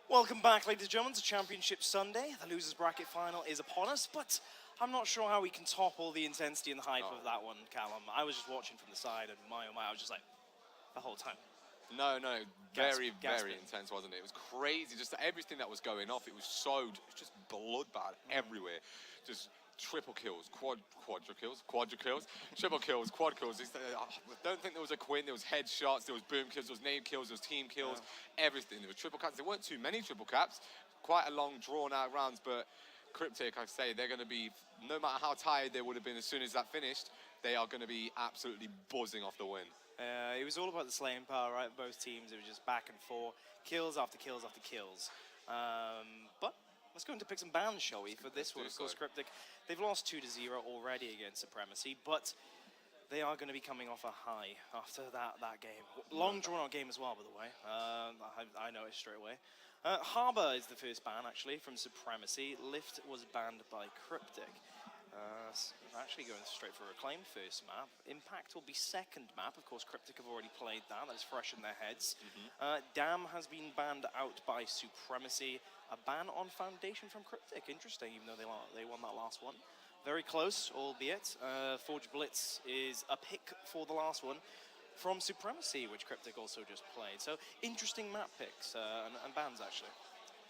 Welcome back, ladies and gentlemen, to Championship Sunday. The losers bracket final is upon us, but I'm not sure how we can top all the intensity and the hype of that one, Callum. I was just watching from the side, and my oh my, I was just like, the whole time. No, very intense, wasn't it? It was crazy, just everything that was going off. It was just bloodbath everywhere. Just triple kills, quadra kills, triple kills, quad kills. I don't think there was a quin. There was headshots, there was boom kills, there was name kills, there was team kills, everything. There was triple caps. There weren't too many triple caps. Quite a long, drawn-out rounds, but CryptiK, I say, they're going to be, no matter how tired they would have been as soon as that finished, they are going to be absolutely buzzing off the win. It was all about the slaying power, right? Both teams, it was just back and forth, kills after kills after kills. But let's go into pick some bans, shall we, for this one. Of course, CryptiK, they've lost 2-0 already against Supremacy, but they are going to be coming off a high after that game. Long drawn-out game as well, by the way. I noticed straight away. Harbor is the first ban, actually, from Supremacy. Lift was banned by CryptiK. Actually going straight for Reclaim first map. Impact will be second map. Of course, CryptiK have already played that. That's fresh in their heads. Dam has been banned out by Supremacy. A ban on Foundation from CryptiK. Interesting, even though they won that last one. Very close, albeit. Forge Blitz is a pick for the last one from Supremacy, which CryptiK also just played. So interesting map picks and bans, actually.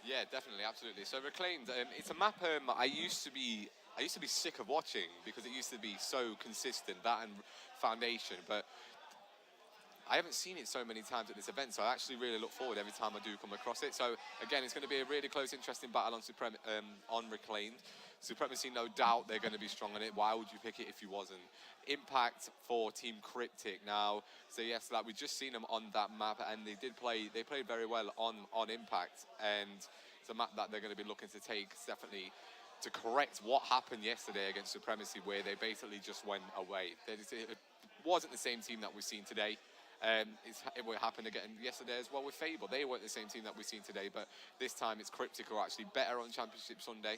Yeah, definitely, absolutely. So Reclaimed, it's a map I used to be sick of watching because it used to be so consistent, that and Foundation, but I haven't seen it so many times at this event, so I actually really look forward every time I do come across it. So again, it's going to be a really close, interesting battle on Reclaimed. Supremacy, no doubt, they're going to be strong on it. Why would you pick it if you wasn't? Impact for Team CryptiK now. So yes, like we've just seen them on that map, and they played very well on Impact, and it's a map that they're going to be looking to take definitely to correct what happened yesterday against Supremacy, where they basically just went away. It wasn't the same team that we've seen today. It will happen again yesterday as well with Fable. They weren't the same team that we've seen today, but this time it's CryptiK who are actually better on Championship Sunday.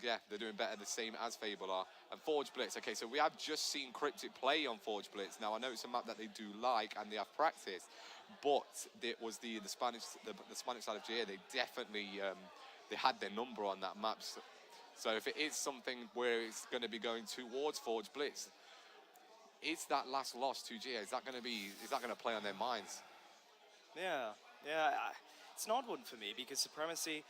Yeah, they're doing better, the same as Fable are. And Forge Blitz, okay, so we have just seen CryptiK play on Forge Blitz. Now, I know it's a map that they do like and they have practice, but it was the Spanish side of GA. They definitely they had their number on that map. So if it is something where it's going to be going towards Forge Blitz, is that last loss to GA, is that going to play on their minds? Yeah, it's an odd one for me because Supremacy,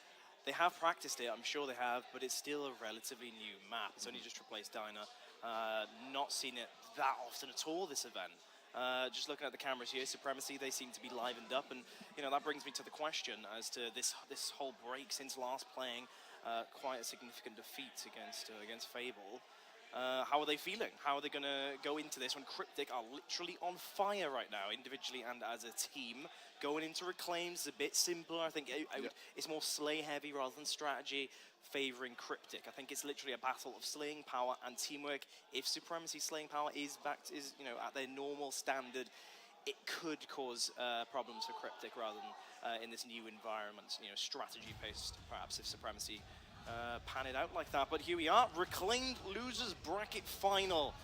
they have practiced it, I'm sure they have, but it's still a relatively new map. It's only just replaced Dyna. Not seen it that often at all this event. Just looking at the cameras here, Supremacy, they seem to be livened up, and that brings me to the question as to this whole break since last playing quite a significant defeat against Fable. How are they feeling? How are they going to go into this when CryptiK are literally on fire right now, individually and as a team? Going into Reclaims is a bit simpler. I think it's more slay heavy rather than strategy, favoring CryptiK. I think it's literally a battle of slaying power and teamwork. If Supremacy slaying power is at their normal standard, it could cause problems for CryptiK rather than in this new environment, strategy based perhaps if Supremacy pan it out like that. But here we are, Reclaimed losers bracket final.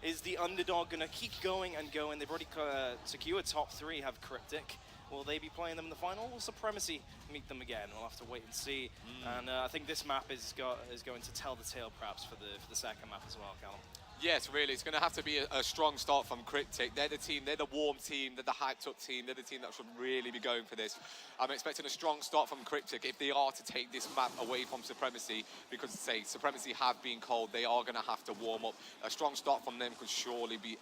Is the underdog going to keep going and going? They've already secured top 3, have CryptiK. Will they be playing them in the final? Will Supremacy meet them again? We'll have to wait and see. And I think this map is going to tell the tale perhaps for the second map as well, Callum. Yes, really, it's going to have to be a strong start from CryptiK. They're the team, they're the warm team, they're the hyped-up team, they're the team that should really be going for this. I'm expecting a strong start from CryptiK if they are to take this map away from Supremacy, because, say, Supremacy have been cold, they are going to have to warm up. A strong start from them could surely be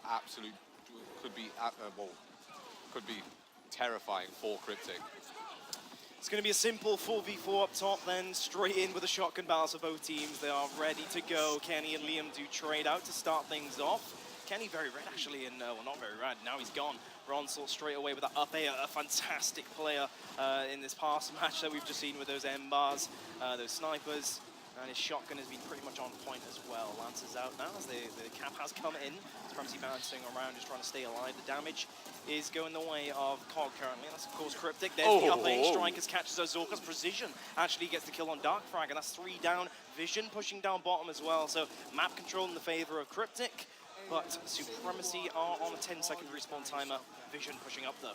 could be terrifying for CryptiK. It's going to be a simple 4v4 up top, then straight in with a shotgun balance for both teams. They are ready to go. Kenny and Liam do trade out to start things off. Kenny very red, actually, and well, not very red. Now he's gone. Ronsel straight away with that up air, a fantastic player in this past match that we've just seen with those M-bars, those snipers. And his shotgun has been pretty much on point as well. Lancer's out now as the cap has come in. Supremacy bouncing around, just trying to stay alive. The damage is going the way of COG currently. And that's, of course, CryptiK. There's the up aim. Strikers catches Ozorka's precision. Actually gets the kill on Dark Frag, and that's 3 down. Vision pushing down bottom as well. So map control in the favor of CryptiK. But Supremacy are on a 10-second respawn timer. Vision pushing up, though.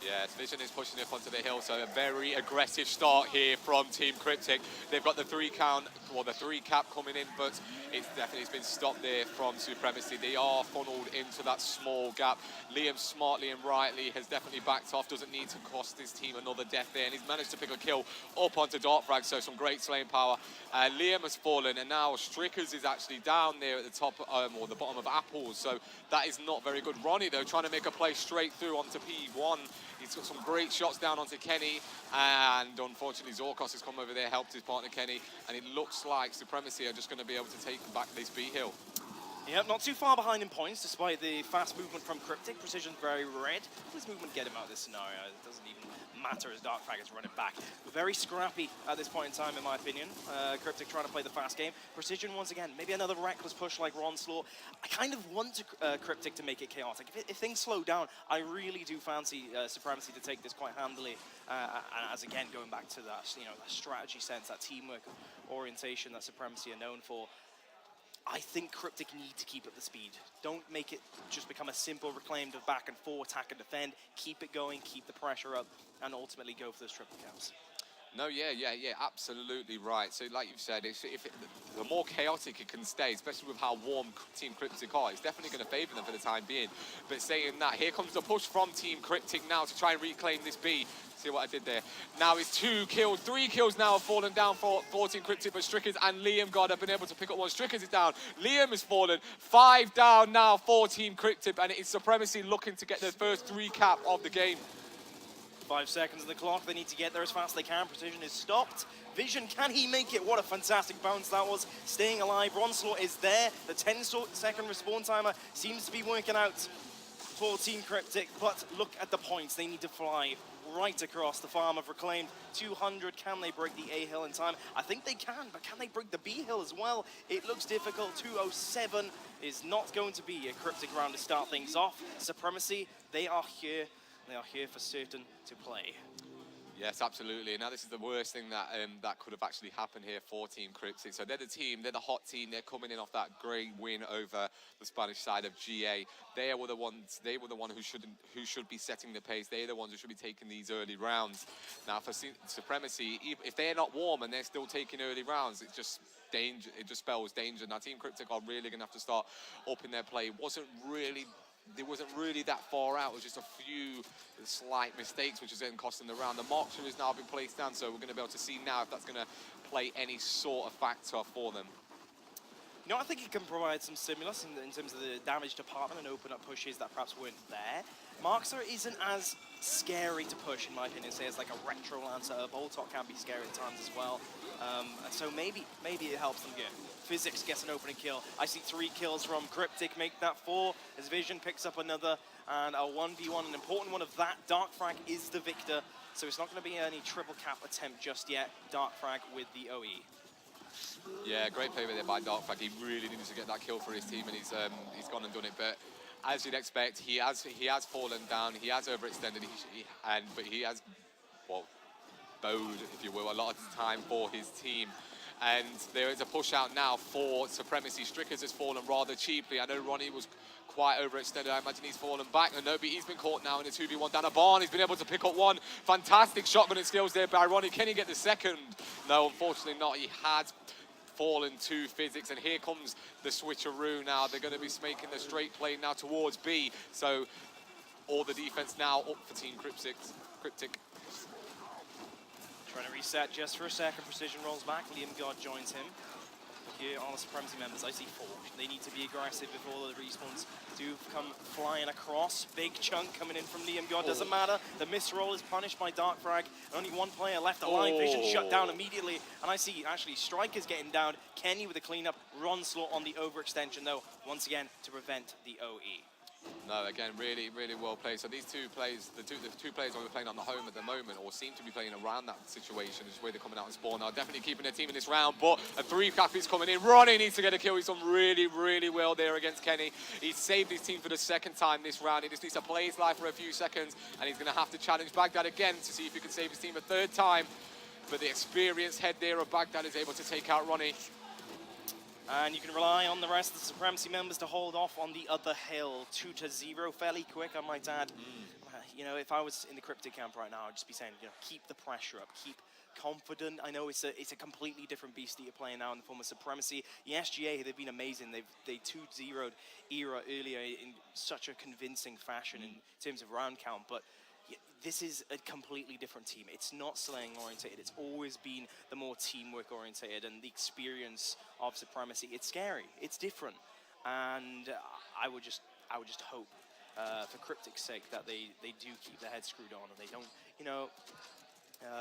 Yes, Vision is pushing up onto the hill, so a very aggressive start here from Team CryptiK. They've got the 3 count, well, the 3 cap coming in, but it's been stopped there from Supremacy. They are funneled into that small gap. Liam smartly and rightly has definitely backed off, doesn't need to cost his team another death there, and he's managed to pick a kill up onto Dartfrag, so some great slaying power. Liam has fallen, and now Strickers is actually down there at the top, or the bottom of Apples, so that is not very good. Ronnie, though, trying to make a play straight through onto P1. He's got some great shots down onto Kenny, and unfortunately Zorkos has come over there, helped his partner Kenny, and it looks like Supremacy are just going to be able to take back this B hill. Yep, not too far behind in points, despite the fast movement from CryptiK. Precision very red. Will this movement get him out of this scenario? It doesn't even matter as Darkfrag is running back. Very scrappy at this point in time, in my opinion. CryptiK trying to play the fast game. Precision, once again, maybe another reckless push like Ronslaw. I kind of want CryptiK to make it chaotic. If things slow down, I really do fancy Supremacy to take this quite handily. As again, going back to that, that strategy sense, that teamwork orientation that Supremacy are known for. I think CryptiK need to keep up the speed. Don't make it just become a simple reclaimed of back and forth, attack and defend. Keep it going, keep the pressure up, and ultimately go for those triple caps. No, yeah, absolutely right. So like you've said, the more chaotic it can stay, especially with how warm Team CryptiK are, it's definitely going to favour them for the time being. But saying that, here comes the push from Team CryptiK now to try and reclaim this B. See what I did there? Now it's 2 kills, 3 kills now have fallen down for Team CryptiK, but Strickers and Liam God have been able to pick up one. Strickers is down, Liam has fallen, 5 down now for Team CryptiK, and it's Supremacy looking to get their first 3 cap of the game. 5 seconds on the clock, they need to get there as fast as they can. Precision is stopped. Vision, can he make it? What a fantastic bounce that was. Staying alive, Ronslaw is there. The 10-second respawn timer seems to be working out for Team CryptiK, but look at the points. They need to fly right across. The farm have reclaimed 200. Can they break the A hill in time? I think they can, but can they break the B hill as well? It looks difficult. 207 is not going to be a CryptiK round to start things off. Supremacy, they are here. They are here for certain to play. Yes, absolutely. Now this is the worst thing that that could have actually happened here for Team CryptiK. So they're the team, they're the hot team. They're coming in off that great win over the Spanish side of GA. They were the one who should be setting the pace. They're the ones who should be taking these early rounds. Now for Supremacy, if they're not warm and they're still taking early rounds, it's just danger. It just spells danger. Now Team CryptiK are really going to have to start upping their play. It wasn't really that far out. It was just a few slight mistakes, which is then costing the round. The marker has now been placed down, so we're going to be able to see now if that's going to play any sort of factor for them. I think it can provide some stimulus in terms of the damage department and open up pushes that perhaps weren't there. Markster isn't as scary to push, in my opinion, say as like a retro lancer. A Boltok can be scary at times as well. So maybe it helps them get. Physics gets an opening kill. I see 3 kills from CryptiK, make that 4 as Vision picks up another, and a 1v1, an important one of that. Darkfrag is the victor, so it's not going to be any triple cap attempt just yet. Darkfrag with the OE. Yeah, great play there by Darkfrag. He really needs to get that kill for his team, and he's gone and done it. But as you'd expect, he has fallen down. He has overextended, but he has, well, bowed, if you will, a lot of time for his team. And there is a push out now for Supremacy. Strickers has fallen rather cheaply. I know Ronnie was quite overextended. I imagine he's fallen back. And Nobi, he's been caught now in a 2v1 down a barn. He's been able to pick up one. Fantastic shotgun skills there by Ronnie. Can he get the second? No, unfortunately not. He had fallen to Physics, and here comes the switcheroo now. They're going to be making the straight play now towards B. So all the defense now up for Team CryptiK. Trying to reset just for a second. Precision rolls back. Liam God joins him. Here are the Supremacy members. I see 4. They need to be aggressive before the respawns do come flying across. Big chunk coming in from Liam God. Doesn't matter. The misroll is punished by Darkfrag. Only 1 player left alive. Vision shut down immediately. And I see actually Striker's getting down. Kenny with the cleanup. Ronslaw on the overextension though. Once again to prevent the OE. No, again, really, really well played. So these two players, the two players who are playing on the home at the moment, or seem to be playing around that situation, is where they're coming out and spawn now. Definitely keeping their team in this round, but a 3 cap is coming in. Ronnie needs to get a kill. He's done really, really well there against Kenny. He's saved his team for the 2nd time this round. He just needs to play his life for a few seconds, and he's going to have to challenge Baghdad again to see if he can save his team a 3rd time. But the experienced head there of Baghdad is able to take out Ronnie. And you can rely on the rest of the Supremacy members to hold off on the other hill. 2-0, fairly quick, I might add. You know, if I was in the CryptiK camp right now, I'd just be saying, you know, keep the pressure up, keep confident. I know it's a completely different beast that you're playing now in the form of Supremacy. The SGA, they've been amazing. They 2-0'd ERA earlier in such a convincing fashion in terms of round count, but this is a completely different team. It's not slaying orientated. It's always been the more teamwork orientated, and the experience of Supremacy. It's scary. It's different, and I would just hope for CryptiK's sake that they do keep their heads screwed on and they don't, you know,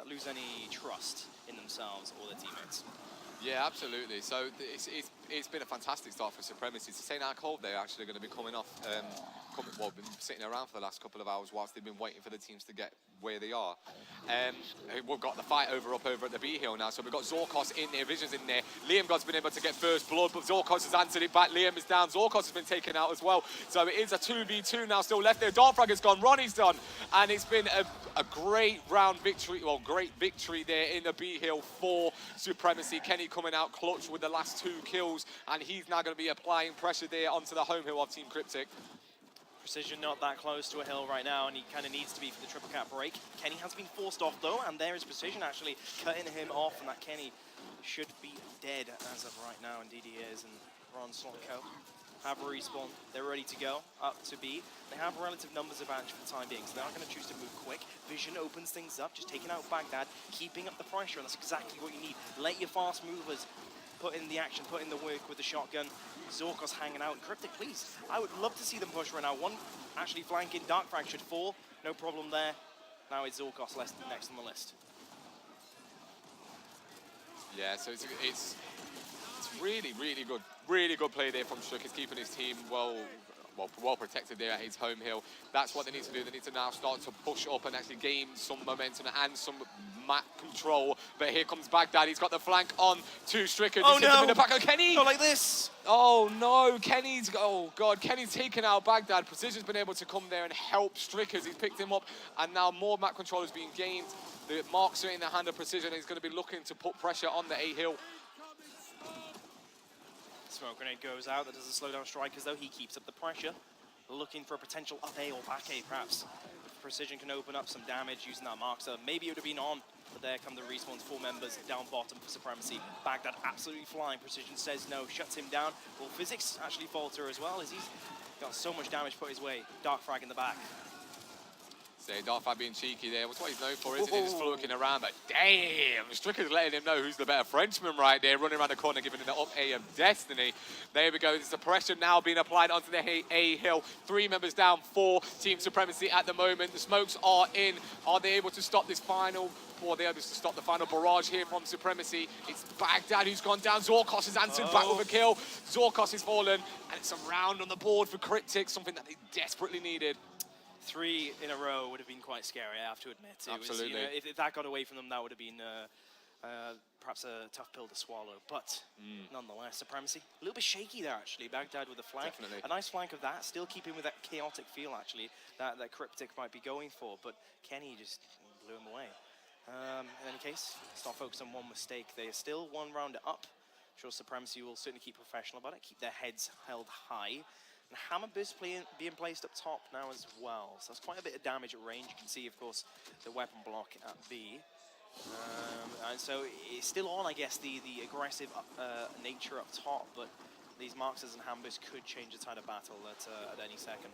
lose any trust in themselves or their teammates. Yeah, absolutely. So it's been a fantastic start for Supremacy. To say now, cold, they're actually going to be coming off. Been sitting around for the last couple of hours whilst they've been waiting for the teams to get where they are. We've got the fight over at the B hill now. So we've got Zorkos in there, Vision's in there. Liam God's been able to get first blood, but Zorkos has answered it back. Liam is down. Zorkos has been taken out as well. So it is a 2v2 now still left there. Dartfrag has gone. Ronnie's done, and it's been a great round victory. Well, great victory there in the B hill for Supremacy. Kenny coming out clutch with the last 2 kills, and he's now going to be applying pressure there onto the home hill of Team CryptiK. Precision not that close to a hill right now, and he kind of needs to be for the triple cap break. Kenny has been forced off though, and there is Precision actually cutting him off, and that Kenny should be dead as of right now. Indeed he is, and Ron Slotko have a respawn. They're ready to go up to B. They have relative numbers advantage for the time being, so they are going to choose to move quick. Vision opens things up, just taking out Baghdad, keeping up the pressure, and that's exactly what you need. Let your fast movers put in the action, put in the work with the shotgun. Zorkos hanging out. CryptiK, please. I would love to see them push right now. One actually flanking. Darkfrag should fall. No problem there. Now it's Zorkos next on the list. Yeah, so it's really, really good play there from Shook. He's keeping his team well protected there at his home hill. That's what they need to do. They need to now start to push up and actually gain some momentum and some map control. But here comes Baghdad. He's got the flank on to Stricker. Oh no! In the back of Kenny. Not like this. Oh no! Oh god! Kenny's taken out Baghdad. Precision's been able to come there and help Strickers. He's picked him up, and now more map control is being gained. The marks are in the hand of Precision. He's going to be looking to put pressure on the A hill. Smoke grenade goes out. That doesn't slow down Strikers though. He keeps up the pressure. Looking for a potential up A or back A perhaps. If Precision can open up some damage using that marker. Maybe it would have been on. But there come the respawns, 4 members down bottom for Supremacy. Baghdad absolutely flying. Precision says no, shuts him down. Will Physics actually falter as well as he's got so much damage put his way. Darkfrag in the back. Say Dartfrag being cheeky there. That's what he's known for, isn't it? Just looking around, but damn! Stricker's letting him know who's the better Frenchman right there, running around the corner, giving him the up A of destiny. There we go. There's the pressure now being applied onto the A hill. 3 members down for Team Supremacy at the moment. The smokes are in. Are they able to stop this final? Or they're able to stop the final barrage here from Supremacy. It's Baghdad who's gone down. Zorkos has answered back with a kill. Zorkos has fallen, and it's a round on the board for CryptiK, something that they desperately needed. 3 in a row would have been quite scary, I have to admit. Absolutely. You know, if that got away from them, that would have been perhaps a tough pill to swallow. But nonetheless, Supremacy, a little bit shaky there, actually. Baghdad with a flank. Definitely. A nice flank of that, still keeping with that chaotic feel, actually, that CryptiK might be going for. But Kenny just blew him away. In any case, let's not focus on one mistake. They are still 1 round up. I'm sure Supremacy will certainly keep professional about it, keep their heads held high. And Hammer Burst being placed up top now as well. So that's quite a bit of damage at range. You can see, of course, the weapon block at B. And so it's still on, I guess, the aggressive nature up top. But these Marxers and Hamburgs could change the tide of battle at any second.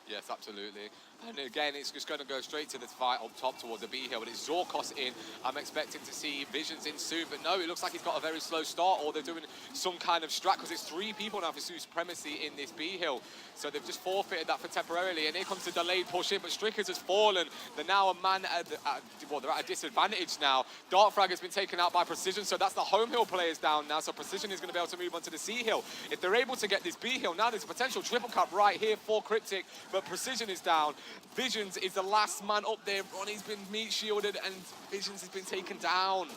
Yes, absolutely. And again, it's just going to go straight to the fight up top towards the B hill. But it's Zorkos in. I'm expecting to see Visions in soon. But no, it looks like he's got a very slow start, or they're doing some kind of strat, because it's 3 people now for Supremacy in this B hill. So they've just forfeited that for temporarily. And here comes the delayed push in. But Strickers has fallen. They're now a man they're at a disadvantage now. Dartfrag has been taken out by Precision. So that's the home hill players down now. So Precision is going to be able to move on to the C hill. If they're able to get this B hill, now there's a potential triple cup right here for CryptiK. But Precision is down. Visions is the last man up there. Ronnie's been meat shielded, and Visions has been taken down.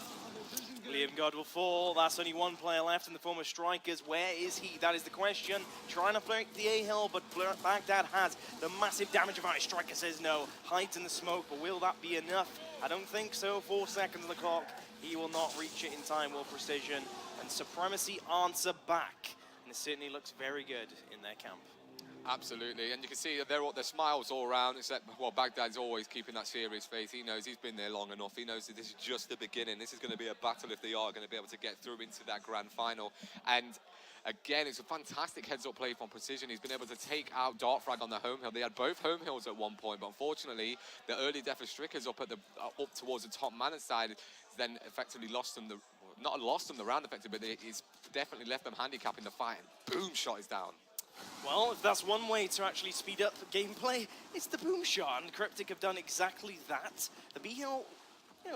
Liam God will fall. That's only 1 player left in the form of Strikers. Where is he? That is the question. Trying to flank the A-hill, but Baghdad has the massive damage advantage. Striker says no. Hides in the smoke, but will that be enough? I don't think so. 4 seconds on the clock. He will not reach it in time, will Precision. and Supremacy answer back. And it certainly looks very good in their camp. Absolutely, and you can see that they're all, their smiles all around, except, well, Baghdad's always keeping that serious face. He knows he's been there long enough. He knows that this is just the beginning. This is going to be a battle if they are going to be able to get through into that grand final. And again, it's a fantastic heads-up play from Precision. He's been able to take out Dartfrag on the home hill. They had both home hills at one point, but unfortunately, the early death of Strickers up towards the top manor side then effectively lost them not lost them the round effectively, but it's definitely left them handicapping the fight. And boom, shot is down. Well, if that's one way to actually speed up the gameplay, it's the boom shot, and CryptiK have done exactly that. The B-Hill,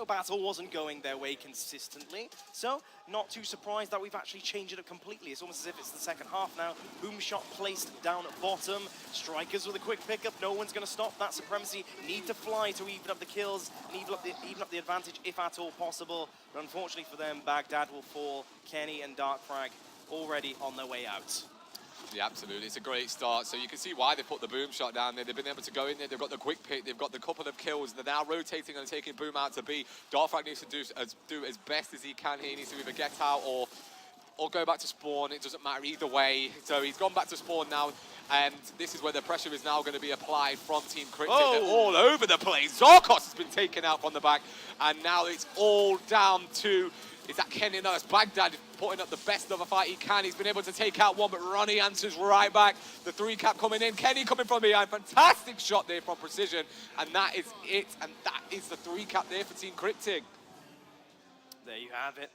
battle wasn't going their way consistently, so not too surprised that we've actually changed it up completely. It's almost as if it's the second half now. Boom shot placed down at bottom. Strikers with a quick pickup. No one's going to stop that. Supremacy need to fly to even up the kills and even up the advantage if at all possible. But unfortunately for them, Baghdad will fall. Kenny and Darkfrag already on their way out. Yeah, absolutely. It's a great start. So you can see why they put the boom shot down there. They've been able to go in there. They've got the quick pick. They've got the couple of kills. They're now rotating and taking boom out to B. Darkfrag needs to do as best as he can here. He needs to either get out or go back to spawn. It doesn't matter either way. So he's gone back to spawn now. And this is where the pressure is now going to be applied from Team CryptiK. Oh. They're all over the place. Zarkos has been taken out from the back. And now it's all down to... Is that Kenny? No, it's Baghdad putting up the best of a fight he can. He's been able to take out one, but Ronnie answers right back. The 3-cap coming in. Kenny coming from behind. Fantastic shot there from Precision. And that is it. And that is the 3-cap there for Team CryptiK. There you have it.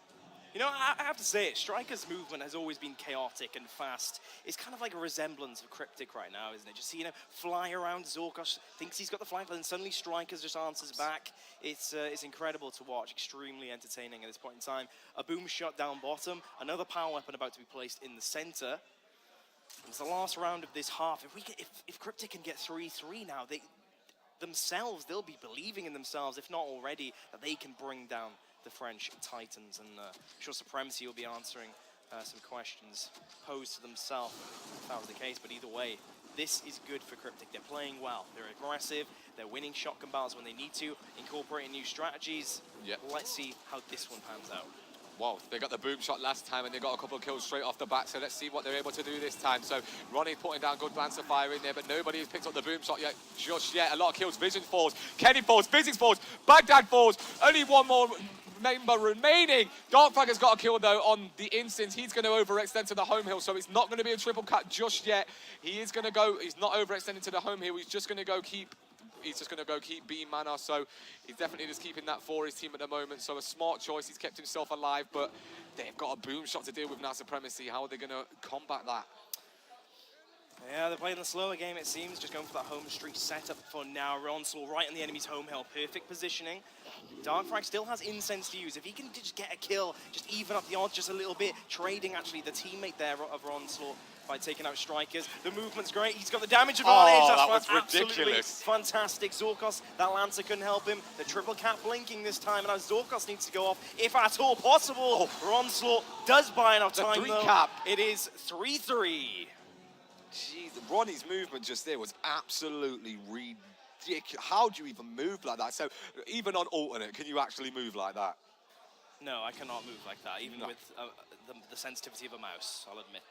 I have to say it, Striker's movement has always been chaotic and fast. It's kind of like a resemblance of CryptiK right now, isn't it? Just see, fly around. Zorkos thinks he's got the flank, but then suddenly Strikers just answers back. It's incredible to watch, extremely entertaining at this point in time. A boom shot down bottom, another power weapon about to be placed in the center. It's the last round of this half. If CryptiK can get 3-3 now, they'll be believing in themselves, if not already, that they can bring down the French Titans, and I'm sure Supremacy will be answering some questions posed to themselves if that was the case. But either way, this is good for CryptiK. They're playing well. They're aggressive. They're winning shotgun battles when they need to, incorporating new strategies. Yep. Let's see how this one pans out. Wow, they got the boom shot last time and they got a couple of kills straight off the bat, so let's see what they're able to do this time. So Ronnie putting down good balance of fire in there, but nobody has picked up the boom shot yet, just yet. A lot of kills. Vision falls, Kenny falls, Physics falls, Baghdad falls. Only one more member remaining. Darkfrag has got a kill though on the instance. He's going to overextend to the home hill, so it's not going to be a triple cut just yet. He is going to go, he's not overextending to the home hill, he's just going to go keep B mana, so he's definitely just keeping that for his team at the moment. So a smart choice, he's kept himself alive, but they've got a boom shot to deal with now, Supremacy. How are they going to combat that? Yeah, they're playing the slower game, it seems, just going for that home street setup for now. Onslaught right on the enemy's home hill, perfect positioning. Darkfrag still has incense to use. If he can just get a kill, just even up the odds just a little bit, trading actually the teammate there of Onslaught by taking out Strikers. The movement's great. He's got the damage advantage. Oh, That's that was absolutely ridiculous. Fantastic. Zorkos, that Lancer couldn't help him. The triple cap blinking this time, and now Zorkos needs to go off, if at all possible. Onslaught does buy enough time, though. Cap. It is 3-3. Jeez, Ronnie's movement just there was absolutely ridiculous. How do you even move like that? So even on alternate, can you actually move like that? No, I cannot move like that, even No. with the sensitivity of a mouse. I'll admit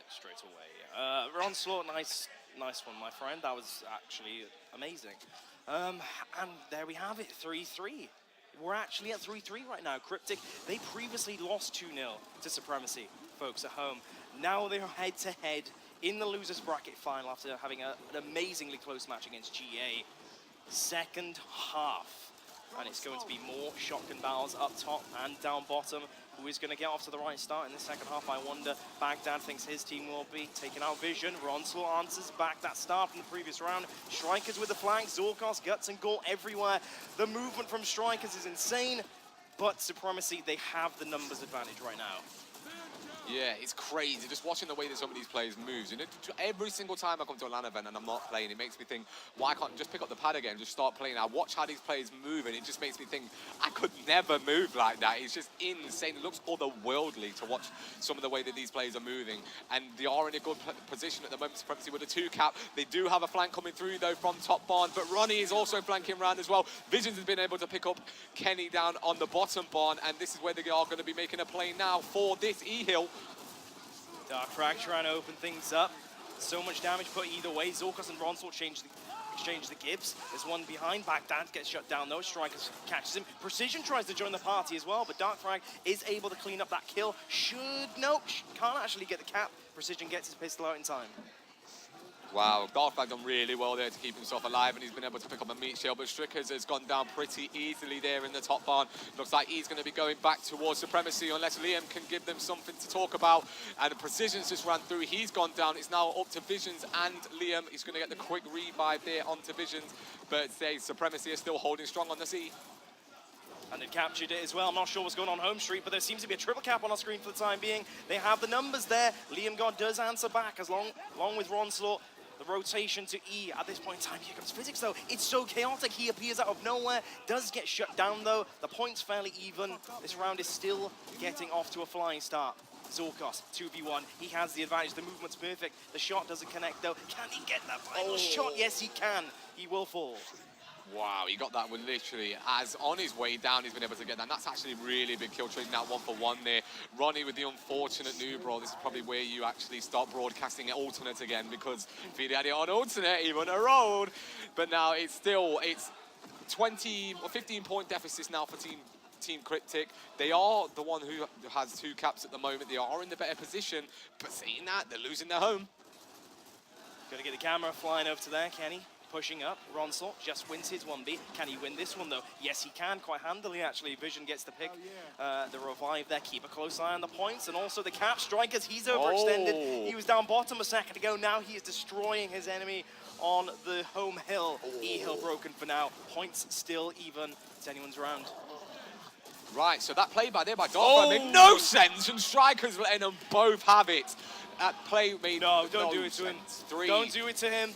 straight away. Onslaught, nice one, my friend. That was actually amazing. And there we have it, 3-3. We're actually at 3-3 right now. CryptiK, they previously lost 2-0 to Supremacy, folks at home. Now they're head-to-head in the losers bracket final after having an amazingly close match against GA. Second half, and it's going to be more shotgun battles up top and down bottom. Who is going to get off to the right start in the second half, I wonder. Baghdad thinks his team will be taking out Vision. Onslaught answers back that start from the previous round. Strikers with the flank, Zorkos, guts and gore everywhere. The movement from Strikers is insane, but Supremacy, they have the numbers advantage right now. Yeah, it's crazy. Just watching the way that some of these players move. You know, every single time I come to a LAN event and I'm not playing, it makes me think, why can't I just pick up the pad again and just start playing? I watch how these players move and it just makes me think, I could never move like that. It's just insane. It looks otherworldly to watch some of the way that these players are moving. And they are in a good position at the moment, Supremacy with a 2-cap. They do have a flank coming through, though, from top barn, but Ronnie is also flanking round as well. Visions has been able to pick up Kenny down on the bottom barn, and this is where they are going to be making a play now for this E-Hill. Darkfrag trying to open things up. So much damage put either way. Zorkos and Ronsel exchange the Gibbs. There's one behind. Baghdad gets shut down though. Strikers catches him. Precision tries to join the party as well, but Darkfrag is able to clean up that kill. Can't actually get the cap. Precision gets his pistol out in time. Wow, Darkfrag done really well there to keep himself alive, and he's been able to pick up a meat shield, but Strickers has gone down pretty easily there in the top barn. Looks like he's going to be going back towards Supremacy unless Liam can give them something to talk about. And Precision's just ran through. He's gone down. It's now up to Visions and Liam. He's going to get the quick revive there onto Visions, but Supremacy is still holding strong on the sea. And they've captured it as well. I'm not sure what's going on Home Street, but there seems to be a triple cap on our screen for the time being. They have the numbers there. Liam God does answer back along with Ronslaught. The rotation to E at this point in time. Here comes Physics though. It's so chaotic. He appears out of nowhere. Does get shut down though. The point's fairly even. This round is still getting off to a flying start. Zorkos, 2v1. He has the advantage. The movement's perfect. The shot doesn't connect though. Can he get that final shot? Yes, he can. He will fall. Wow, he got that one literally as on his way down, he's been able to get that. And that's actually really big kill, trading that 1-for-1 there. Ronnie with the unfortunate noob roll. This is probably where you actually start broadcasting it alternate again, because if he'd had it on alternate, he wouldn't have rolled. But now it's 20 or 15-point deficits now for Team CryptiK. They are the one who has 2 caps at the moment. They are in the better position, but seeing that, they're losing their home. Gotta get the camera flying over to there, Kenny. Pushing up, Ronsel just wins his 1v. Can he win this one though? Yes, he can, quite handily actually. Vision gets the pick, the revive there. Keep a close eye on the points and also the cap. Strikers, he's overextended. He was down bottom a second ago. Now he is destroying his enemy on the home hill. E-Hill broken for now. Points still even. It's anyone's round. Right, so that play by Darkfrag made no sense, and Strikers letting them both have it. That play made no do it to him. Don't do it to him.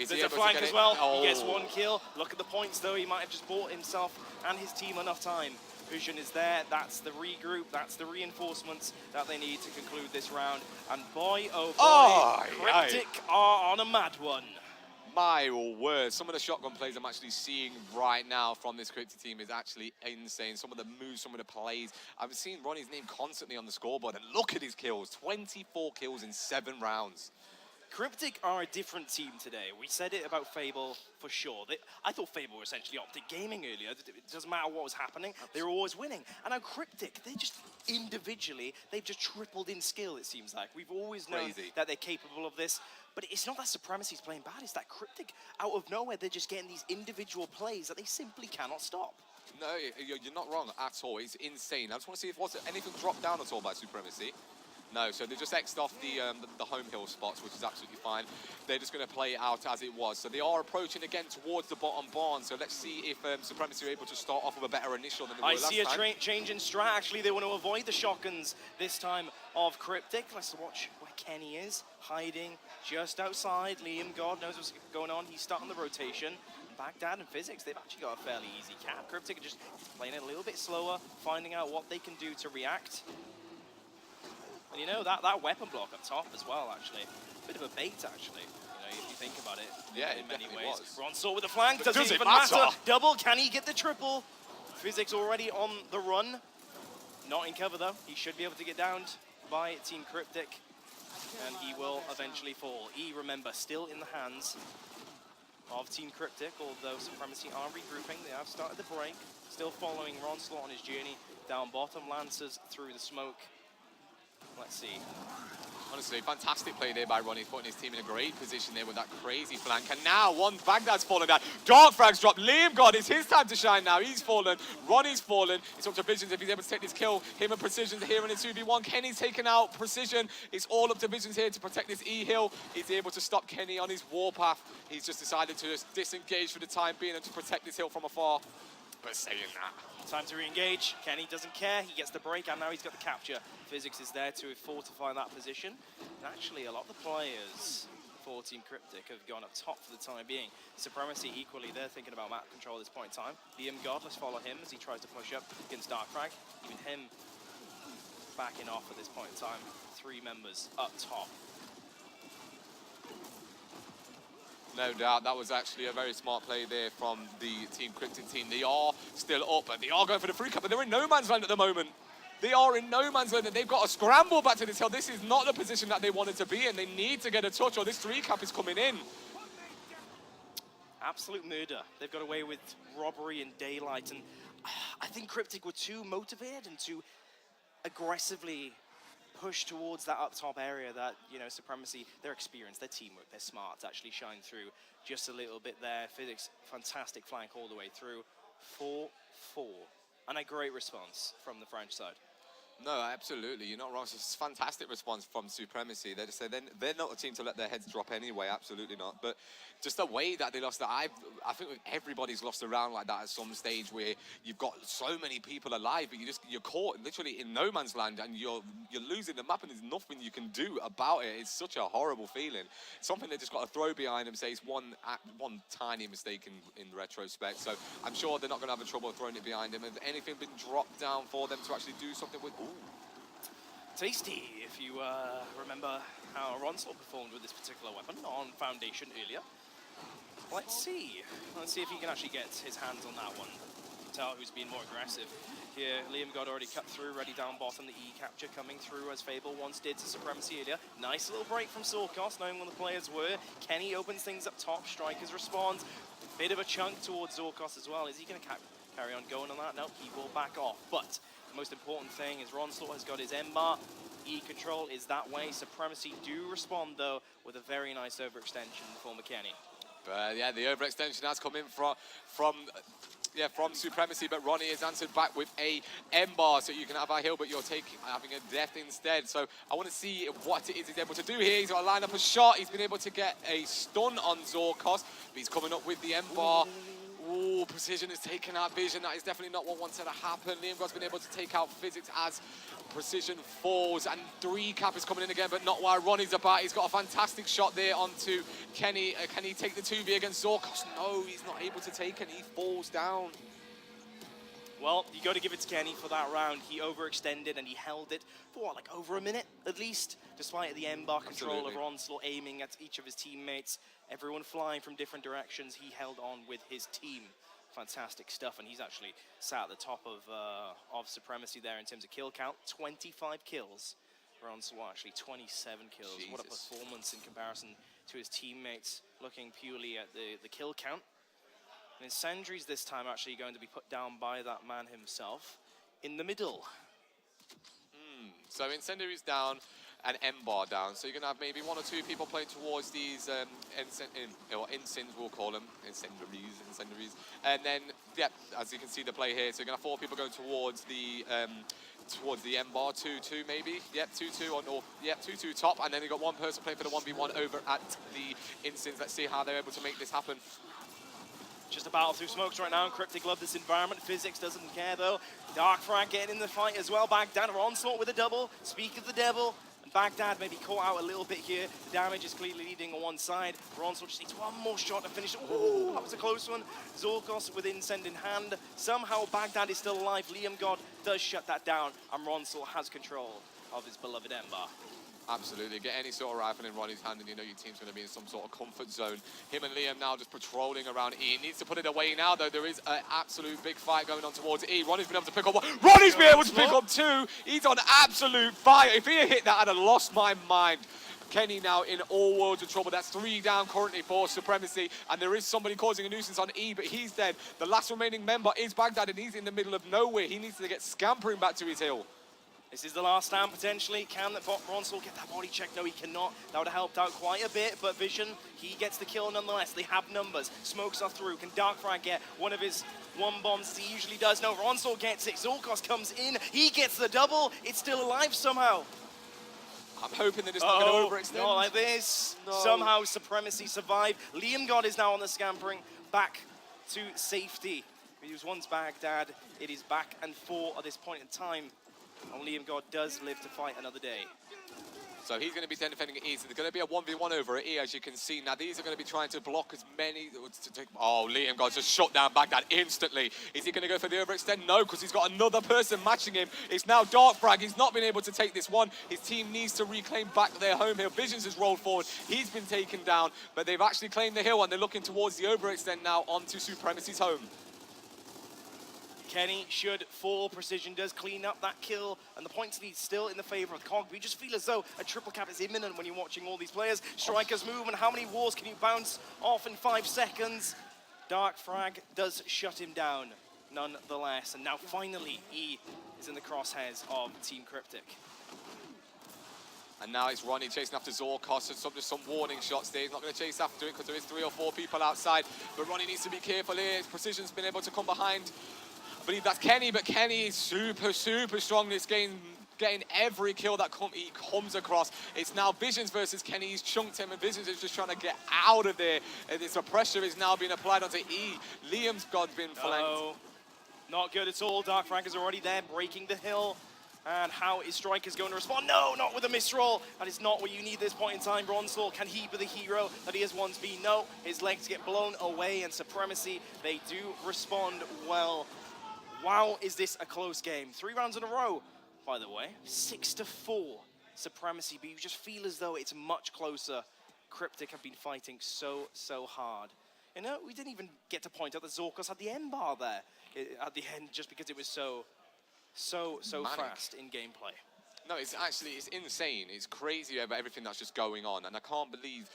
There's a flank as well. He gets 1 kill. Look at the points though. He might have just bought himself and his team enough time. Vision is there. That's the regroup. That's the reinforcements that they need to conclude this round. And boy, oh boy, CryptiK are on a mad one. My word, some of the shotgun plays I'm actually seeing right now from this CryptiK team is actually insane. Some of the moves, some of the plays. I've seen Ronnie's name constantly on the scoreboard, and look at his kills. 24 kills in 7 rounds. CryptiK are a different team today. We said it about Fable for sure. I thought Fable were essentially Optic Gaming earlier. It doesn't matter what was happening. They were always winning. And now CryptiK, they just individually, they've just tripled in skill, it seems like. We've always known that they're capable of this. But it's not that Supremacy's playing bad. It's that CryptiK, out of nowhere, they're just getting these individual plays that they simply cannot stop. No, you're not wrong at all. It's insane. I just want to see if was anything dropped down at all by Supremacy. No, so they just X'd off the home hill spots, which is absolutely fine. They're just going to play it out as it was. So they are approaching again towards the bottom barn. So let's see if Supremacy are able to start off with a better initial than they were last time. I see a change in strat. Actually, they want to avoid the shotguns this time of CryptiK. Let's watch where Kenny is, hiding just outside. Liam, God knows what's going on. He's starting the rotation. Baghdad and Physics, they've actually got a fairly easy cap. CryptiK are just playing it a little bit slower, finding out what they can do to react. And you know, that weapon block up top as well, actually. Bit of a bait, actually, you know, if you think about it. Yeah, in many ways. Was. Ronsel with the flank, doesn't even matter. Double, can he get the triple? Physics already on the run. Not in cover, though. He should be able to get downed by Team CryptiK. And he will eventually fall. E, remember, still in the hands of Team CryptiK, although Supremacy are regrouping. They have started the break. Still following Ronsel on his journey down bottom. Lancers through the smoke. Let's see. Honestly, fantastic play there by Ronnie. He's putting his team in a great position there with that crazy flank. And now Baghdad's fallen down. Darkfrag's dropped. Liam God, it's his time to shine now. He's fallen. Ronnie's fallen. It's up to Visions if he's able to take this kill. Him and Precision's here in a 2v1. Kenny's taken out Precision. It's all up to Visions here to protect this E-Hill. He's able to stop Kenny on his warpath. He's just decided to just disengage for the time being and to protect this hill from afar. but saying that. Time to re-engage. Kenny doesn't care. He gets the break, and now he's got the capture. Physics is there to fortify that position. And actually, a lot of the players for Team CryptiK have gone up top for the time being. Supremacy equally, they're thinking about map control at this point in time. Liam God, let's follow him as he tries to push up against Darkfrag. Even him backing off at this point in time. 3 members up top. No doubt, that was actually a very smart play there from the Team CryptiK team. They are still up, and they are going for the free cut, but they're in no man's land at the moment. They are in no man's land, and they've got to scramble back to this hill. This is not the position that they wanted to be in. They need to get a touch, or this 3-cap is coming in. Absolute murder. They've got away with robbery in daylight, and I think CryptiK were too motivated and too aggressively push towards that up top area that, you know, Supremacy, their experience, their teamwork, their smarts actually shine through just a little bit there. Physics, fantastic flank all the way through. 4-4. And a great response from the French side. No, absolutely. You're not wrong. It's a fantastic response from Supremacy. They just say they're not a team to let their heads drop anyway. Absolutely not. But just the way that they lost that, I think everybody's lost a round like that at some stage where you've got so many people alive, but you're caught literally in no man's land, and you're losing the map, and there's nothing you can do about it. It's such a horrible feeling. It's something they just got to throw behind them. Say it's one tiny mistake in retrospect. So I'm sure they're not going to have a trouble throwing it behind them. Has anything been dropped down for them to actually do something with? Ooh. Tasty, if you remember how Ronslot performed with this particular weapon on Foundation earlier. Let's see if he can actually get his hands on that one. Tell who's been more aggressive. Here, Liam God already cut through, ready down bottom. The E capture coming through as Fable once did to Supremacy earlier. Nice little break from Sorkos, knowing where the players were. Kenny opens things up top, Strikers responds. Bit of a chunk towards Zorkos as well. Is he going to carry on going on that? No, he will back off. But the most important thing is Ronslot has got his M-bar. E-control is that way. Supremacy do respond, though, with a very nice overextension for McKenny. But yeah, the overextension has come in from Supremacy, but Ronnie has answered back with a M-bar, so you can have a heal, but you're having a death instead. So I want to see what it is he's able to do here. He's got to line up a shot. He's been able to get a stun on Zorkos, but he's coming up with the M-bar. Ooh, Precision has taken out Vision. That is definitely not what wanted to happen. Liam God's been able to take out Physics as Precision falls, and 3-cap is coming in again, but not while Ronnie's about. He's got a fantastic shot there onto Kenny. Can he take the 2v against Zorkos? No, he's not able to take it. He falls down. Well, you got to give it to Kenny for that round. He overextended and he held it for what, like over a minute at least, despite the M-bar control of Ronslot aiming at each of his teammates. Everyone flying from different directions. He held on with his team. Fantastic stuff, and he's actually sat at the top of Supremacy there in terms of kill count. 25 kills. Ronslot actually 27 kills. Jesus. What a performance in comparison to his teammates, looking purely at the kill count. And Incendiary's this time actually going to be put down by that man himself in the middle. So Incendiary's down and M-bar down. So you're going to have maybe 1 or 2 people playing towards these Incins, we'll call them. Incendiaries. And then, yeah, as you can see the play here, so you're going to have 4 people going towards the M-bar, 2-2 maybe. Yep, 2-2 on, or yep, 2-2 top. And then you've got 1 person playing for the 1v1 over at the Incins. Let's see how they're able to make this happen. Just a battle through smokes right now, and CryptiK love this environment. Physics doesn't care though. Darkfrag getting in the fight as well. Baghdad Onslaught with a double. Speak of the devil. And Baghdad maybe caught out a little bit here. The damage is clearly leading on one side. Onslaught just needs 1 more shot to finish. Ooh, that was a close one. Zorkos with Incend in hand. Somehow Baghdad is still alive. Liam God does shut that down, and Ronslaught has control of his beloved Ember. Absolutely. Get any sort of rifle in Ronnie's hand and you know your team's going to be in some sort of comfort zone. Him and Liam now just patrolling around E. He needs to put it away now, though. There is an absolute big fight going on towards E. Ronnie's been able to pick up 1. Ronnie's been able to pick up 2. He's on absolute fire. If he had hit that, I'd have lost my mind. Kenny now in all worlds of trouble. That's 3 down currently for Supremacy. And there is somebody causing a nuisance on E, but he's dead. The last remaining member is Baghdad, and he's in the middle of nowhere. He needs to get scampering back to his hill. This is the last stand, potentially. Can Ronslaught get that body check? No, he cannot. That would have helped out quite a bit, but Vision, he gets the kill nonetheless. They have numbers. Smokes are through. Can Darkfrag get one of his 1 bombs? He usually does. No, Ronslaught gets it. Zorkos comes in. He gets the double. It's still alive somehow. I'm hoping that it's not going to overextend. Not like this. No. Somehow Supremacy survived. Liam God is now on the scampering. Back to safety. It was once Baghdad, it is back and forth at this point in time. And Liam God does live to fight another day. So he's going to be defending it easy. There's going to be a 1v1 over at E, as you can see. Now, these are going to be trying to block as many... Oh, Liam God's just shut down Baghdad instantly. Is he going to go for the overextend? No, because he's got another person matching him. It's now Dark Frag. He's not been able to take this one. His team needs to reclaim back their home hill. Visions has rolled forward. He's been taken down, but they've actually claimed the hill, and they're looking towards the overextend now onto Supremacy's home. Kenny should fall. Precision does clean up that kill, and the points lead still in the favor of Cog. We just feel as though a triple cap is imminent when you're watching all these players. Strikers move, and how many walls can you bounce off in 5 seconds? Dark Frag does shut him down, nonetheless. And now finally, E is in the crosshairs of Team CryptiK. And now it's Ronnie chasing after Zorkos, so just some warning shots there. He's not going to chase after it because there is 3 or 4 people outside. But Ronnie needs to be careful here. Precision's been able to come behind. I believe that's Kenny, but Kenny is super, super strong this game, getting every kill that he comes across. It's now Visions versus Kenny. He's chunked him, and Visions is just trying to get out of there. And the pressure is now being applied onto E. Liam's God's been flanked. Oh, not good at all. Dark Frag is already there, breaking the hill. And how is Strikers going to respond? No, not with a misroll. That is not what you need at this point in time. Bronzor, can he be the hero that he has once been? No, his legs get blown away, and Supremacy, they do respond well. Wow, is this a close game? 3 rounds in a row, by the way. 6-4 Supremacy, but you just feel as though it's much closer. CryptiK have been fighting so hard. You know, we didn't even get to point out that Zorkos had the M bar there at the end, just because it was so fast in gameplay. No, it's insane. It's crazy about everything that's just going on, and I can't believe.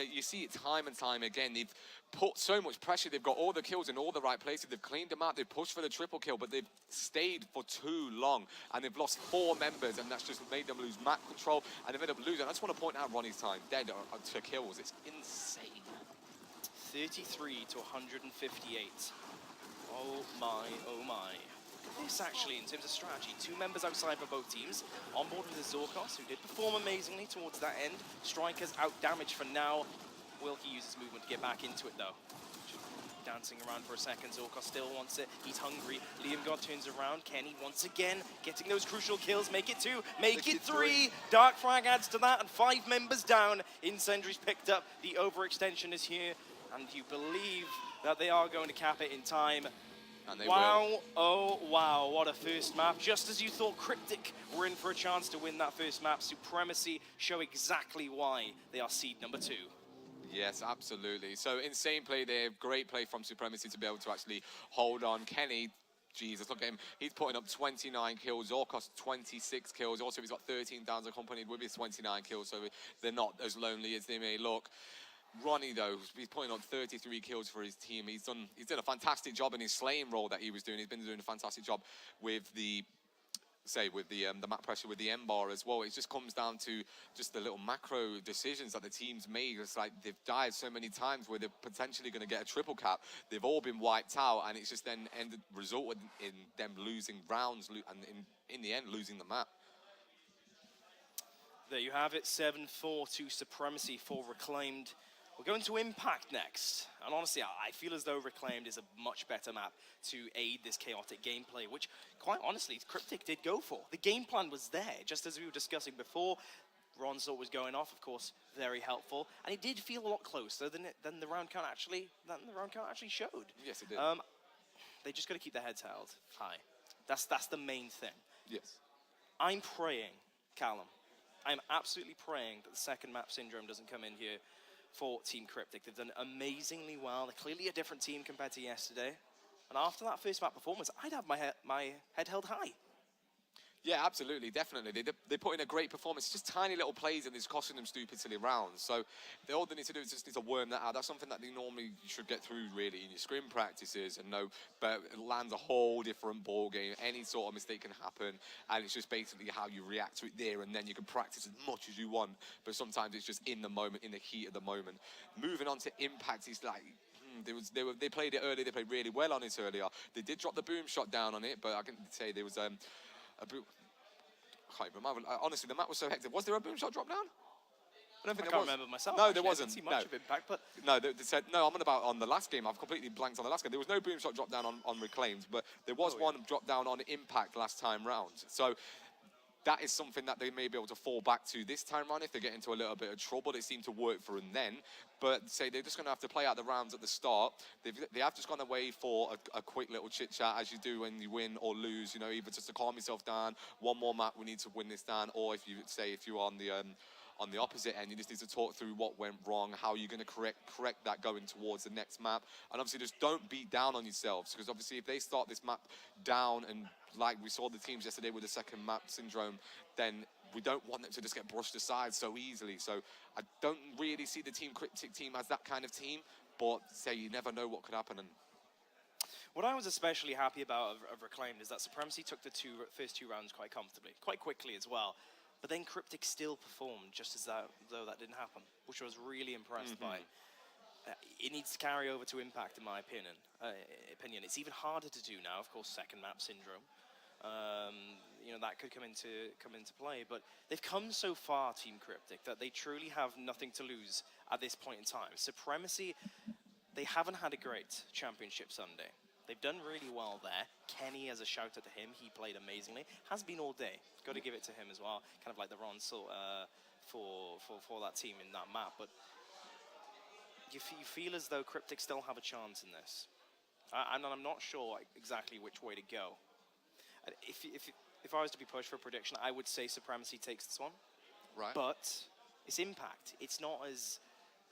You see it time and time again. They've put so much pressure. They've got all the kills in all the right places. They've cleaned them out. They've pushed for the triple kill, but they've stayed for too long, and they've lost 4 members, and that's just made them lose map control, and they've ended up losing. I just want to point out Ronnie's time dead to kills. It's insane. 33 to 158. Oh my, oh my. This actually, in terms of strategy, 2 members outside for both teams. On board with the Zorkos, who did perform amazingly towards that end. Strikers out damaged for now. Wilkie uses movement to get back into it though. Dancing around for a second, Zorkos still wants it. He's hungry. Liam God turns around. Kenny once again getting those crucial kills. Make it 2, make it 3. Dark Frag adds to that, and 5 members down. Incendiary's picked up. The overextension is here, and you believe that they are going to cap it in time. And they wow, will. oh wow, what a first map. Just as you thought CryptiK were in for a chance to win that first map, Supremacy show exactly why they are seed number 2. Yes, absolutely. So insane play there. Great play from Supremacy to be able to actually hold on. Kenny, Jesus, look at him. He's putting up 29 kills. Zorkos 26 kills. Also, he's got 13,000 accompanied with his 29 kills, so they're not as lonely as they may look. Ronnie, though, he's putting on 33 kills for his team. He's done a fantastic job in his slaying role that he was doing. He's been doing a fantastic job with the map pressure with the M bar as well. It just comes down to just the little macro decisions that the teams made. It's like they've died so many times where they're potentially going to get a triple cap. They've all been wiped out, and it's just then resulted in them losing rounds and in the end losing the map. There you have it, 7-4 to Supremacy for Reclaimed. We're going to Impact next, and honestly, I feel as though Reclaimed is a much better map to aid this chaotic gameplay, which, quite honestly, CryptiK did go for. The game plan was there, just as we were discussing before. Bronzor was going off, of course, very helpful, and it did feel a lot closer than the round count actually showed. Yes, it did. They just got to keep their heads held high. That's the main thing. Yes. I'm praying, Callum. I'm absolutely praying that the second map syndrome doesn't come in here for Team CryptiK. They've done amazingly well. They're clearly a different team compared to yesterday. And after that first map performance, I'd have my head held high. Yeah, absolutely, definitely. They put in a great performance. Just tiny little plays and it's costing them stupid silly rounds. So all they need to do is just need to worm that out. That's something that they normally should get through really in your scrim practices and know, but it lands a whole different ball game. Any sort of mistake can happen, and it's just basically how you react to it there, and then you can practice as much as you want. But sometimes it's just in the moment, in the heat of the moment. Moving on to Impact, it's like. They played it early. They played really well on it earlier. They did drop the boom shot down on it, but I can say there was a boom. I can't even remember. Honestly, the map was so hectic. Was there a boom shot drop down? I don't think I there can't was. remember myself. No, actually. there I wasn't. didn't see much of impact, but No, they said, no, I'm on about on the last game. I've completely blanked on the last game. There was no boom shot drop down on Reclaimed, but there was one drop down on Impact last time round. So that is something that they may be able to fall back to this time round if they get into a little bit of trouble. It seemed to work for them then. But say they're just going to have to play out the rounds at the start. They have just gone away for a quick little chit-chat, as you do when you win or lose, you know, either just to calm yourself down, one more map, we need to win this down, or if you're on the opposite end, you just need to talk through what went wrong, how you're going to correct that going towards the next map. And obviously just don't beat down on yourselves, because obviously if they start this map down, and like we saw the teams yesterday with the second map syndrome, then we don't want them to just get brushed aside so easily. So I don't really see the Team CryptiK team as that kind of team, but say you never know what could happen. And what I was especially happy about of Reclaimed is that Supremacy took the first two rounds quite comfortably, quite quickly as well. But then CryptiK still performed just as though that didn't happen, which I was really impressed by. It needs to carry over to Impact, in my opinion. It's even harder to do now, of course, second map syndrome. You know, that could come into play, but they've come so far, Team CryptiK, that they truly have nothing to lose at this point in time. Supremacy, they haven't had a great championship Sunday. They've done really well there. Kenny, as a shout out to him, he played amazingly. Has been all day. Got to give it to him as well. Kind of like the Ron for that team in that map. But you feel as though CryptiK still have a chance in this. And I'm not sure exactly which way to go. If I was to be pushed for a prediction, I would say Supremacy takes this one. right. But it's Impact. It's not as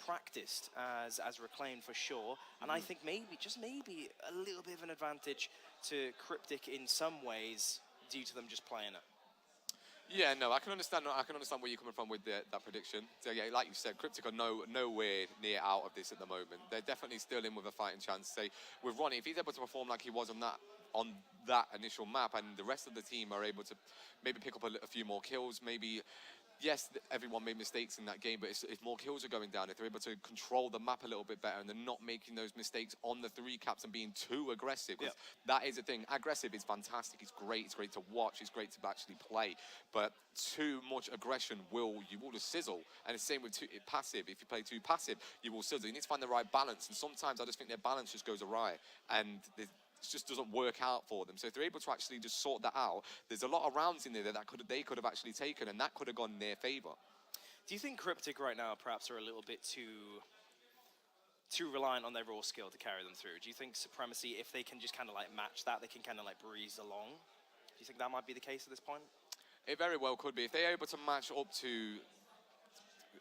practiced as Reclaimed for sure. And I think just maybe, a little bit of an advantage to CryptiK in some ways due to them just playing it. Yeah, no, I can understand where you're coming from with that prediction. So yeah, like you said, CryptiK are nowhere near out of this at the moment. They're definitely still in with a fighting chance. Say with Ronnie, if he's able to perform like he was on that initial map, and the rest of the team are able to maybe pick up a few more kills, maybe. Yes, everyone made mistakes in that game, but if more kills are going down, if they're able to control the map a little bit better and they're not making those mistakes on the 3 caps and being too aggressive, because that is a thing. Aggressive is fantastic, it's great to watch, it's great to actually play, but too much aggression you will just sizzle. And it's the same with passive. If you play too passive, you will sizzle. You need to find the right balance, and sometimes I just think their balance just goes awry, and it just doesn't work out for them. So if they're able to actually just sort that out, there's a lot of rounds in there that they could have actually taken, and that could have gone in their favour. Do you think CryptiK right now perhaps are a little bit too reliant on their raw skill to carry them through? Do you think Supremacy, if they can just kind of like match that, they can kind of like breeze along? Do you think that might be the case at this point? It very well could be. If they're able to match up to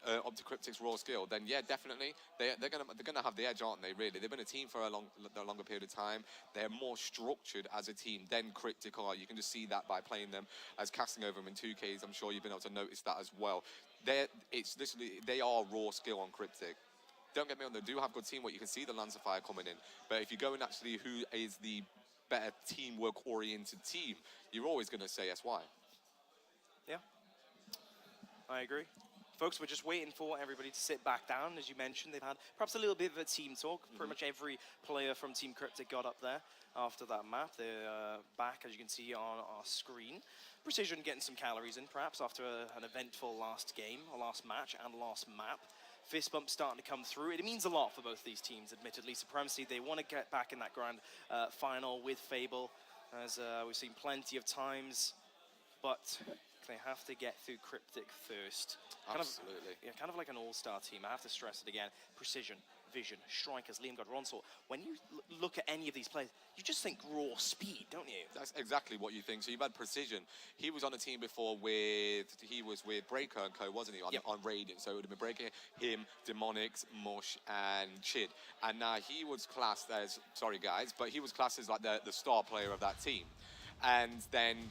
CryptiK's raw skill, then yeah, definitely they're gonna have the edge, aren't they? Really, they've been a team for a longer period of time. They're more structured as a team than CryptiK are. You can just see that by playing them, as casting over them in 2Ks. I'm sure you've been able to notice that as well. They are raw skill on CryptiK. Don't get me wrong, they do have good teamwork. You can see the Lancer Fire coming in, but if you go and actually who is the better teamwork-oriented team, you're always going to say SY. Yeah, I agree. Folks, we're just waiting for everybody to sit back down. As you mentioned, they've had perhaps a little bit of a team talk. Pretty much every player from Team CryptiK got up there after that map. They're back, as you can see on our screen. Precision getting some calories in, perhaps, after an eventful last game, or last match, and last map. Fist bump starting to come through. It means a lot for both these teams, admittedly. Supremacy, they want to get back in that grand final with Fable, as we've seen plenty of times. But they have to get through CryptiK first. Absolutely. Kind of like an all-star team. I have to stress it again. Precision, vision, strikers, Liam God, Ronsor. When you look at any of these players, you just think raw speed, don't you? That's exactly what you think. So you've had Precision. He was on a team before with Breaker and Co, wasn't he? On Radiant. So it would have been Breaker, him, Demonics, Mush, and Chid. And now he was classed as, sorry guys, but he was classed as like the star player of that team. And then